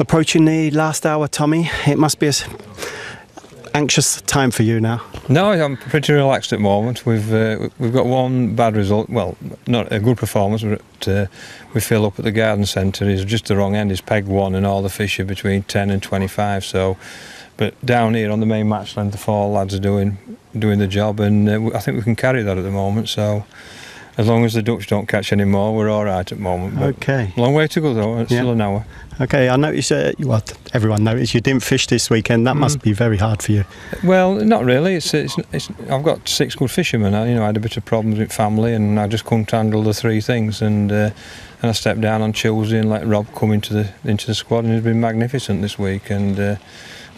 Approaching the last hour, Tommy. It must be an anxious time for you now. No, I'm pretty relaxed at the moment. We've got one bad result. Well, not a good performance, but we fill up at the garden centre. It's just the wrong end. It's peg 1 and all the fish are between 10 and 25. So, but down here on the main match length, the 4 lads are doing the job, and I think we can carry that at the moment. So, as long as the Dutch don't catch any more, we're all right at the moment. But okay. Long way to go though. It's still an hour. Okay, I noticed. Well, everyone noticed you didn't fish this weekend. That must be very hard for you. Well, not really. It's I've got 6 good fishermen. I had a bit of problems with family, and I just couldn't handle the 3 things. And I stepped down on Tuesday and let Rob come into the squad, and he's been magnificent this week. And that's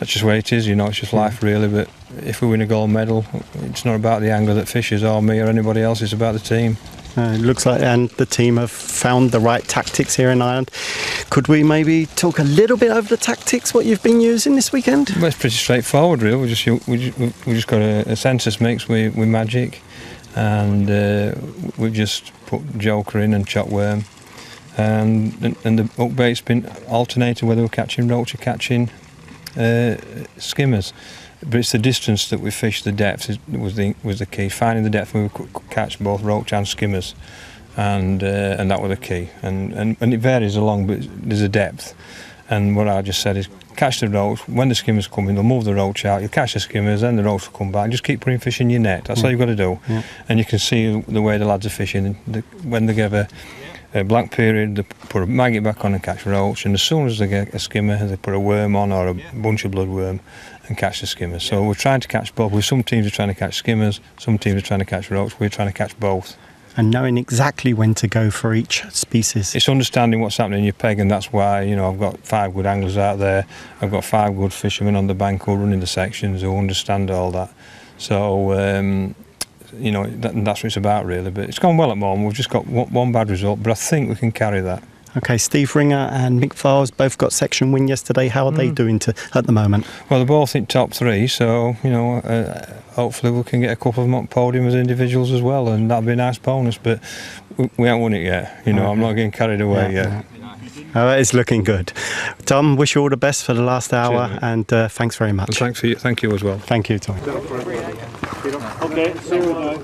just the way it is. It's just life really. But if we win a gold medal, it's not about the angler that fishes or me or anybody else. It's about the team. It looks like, and the team have found the right tactics here in Ireland. Could we maybe talk a little bit over the tactics, what you've been using this weekend? Well, it's pretty straightforward, really. We just got a census mix with magic, and we've just put joker in and chopped worm, and the hook bait's been alternating whether we're catching roach or catching skimmers. But it's the distance that we fish, the depth was the key. Finding the depth where we could catch both roach and skimmers, and that was the key. And it varies along, but there's a depth. And what I just said is catch the roach. When the skimmers come in, they'll move the roach out. You catch the skimmers, then the roach will come back. And just keep putting fish in your net. That's all you've got to do. Yeah. And you can see the way the lads are fishing. When they give a blank period, they put a maggot back on and catch roach. And as soon as they get a skimmer, they put a worm on or a bunch of bloodworm and catch the skimmers. So we're trying to catch both. With some teams are trying to catch skimmers, some teams are trying to catch roach. We're trying to catch both. And knowing exactly when to go for each species. It's understanding what's happening in your peg, and that's why I've got 5 good anglers out there. I've got 5 good fishermen on the bank who are running the sections who understand all that. So that's what it's about really. But it's gone well at the moment. We've just got one bad result, but I think we can carry that. Okay, Steve Ringer and Mick Vials both got section win yesterday. How are they doing at the moment? Well, they're both in top 3, so hopefully we can get a couple of them on podium as individuals as well, and that'll be a nice bonus. But we haven't won it yet. Okay. I'm not getting carried away yet. It's looking good. Tom, wish you all the best for the last hour. Cheers, and thanks very much. And thank you as well. Thank you, Tom. Okay, see you now.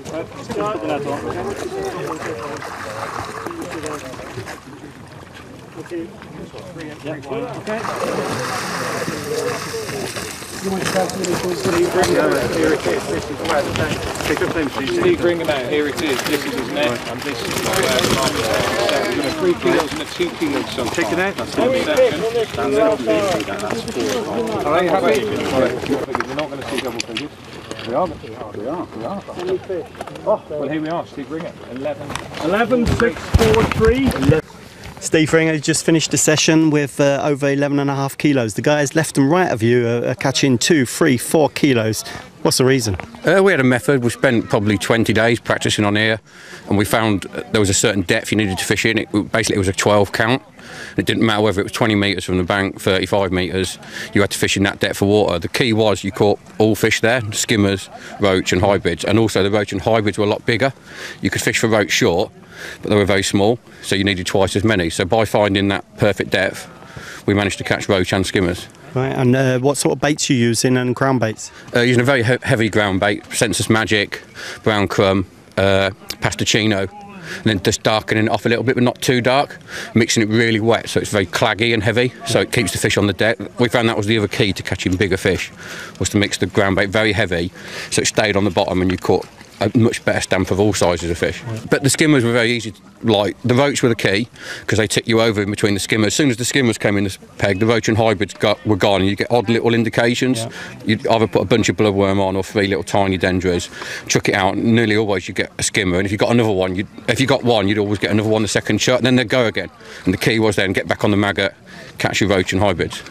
Okay. You want to tell somebody Steve, bring him out. Here it is. This is his net, and this is the 3 kilos and a 2 kilo so take it out. That's the second. And then that's 4. All right, happy? We're not going to see double figures. We are. Oh, well, here we are. Steve, bring it. 11, 6, 4, 3. Steve Ringer just finished the session with over 11.5 kilos. The guys left and right of you are catching 2, 3, 4 kilos. What's the reason? We had a method. We spent probably 20 days practicing on here, and we found there was a certain depth you needed to fish in. Basically, it was a 12 count. It didn't matter whether it was 20 metres from the bank, 35 metres. You had to fish in that depth of water. The key was you caught all fish there, skimmers, roach and hybrids. And also the roach and hybrids were a lot bigger. You could fish for roach short, but they were very small, so you needed twice as many. So by finding that perfect depth, we managed to catch roach and skimmers. Right, and what sort of baits you using and ground baits? Using a very heavy ground bait, Census Magic, brown crumb, pasticino, and then just darkening it off a little bit, but not too dark, mixing it really wet so it's very claggy and heavy, so it keeps the fish on the deck. We found that was the other key to catching bigger fish, was to mix the ground bait very heavy so it stayed on the bottom and you caught a much better stamp of all sizes of fish. But the skimmers were very easy. Like the roach were the key because they tick you over in between the skimmers. As soon as the skimmers came in the peg, the roach and hybrids were gone, and you get odd little indications. Yeah. You'd either put a bunch of bloodworm on or 3 little tiny dendras, chuck it out, and nearly always you get a skimmer. And if you got another one, if you got one, you'd always get another one the second shot, and then they'd go again. And the key was then get back on the maggot, catch your roach and hybrids.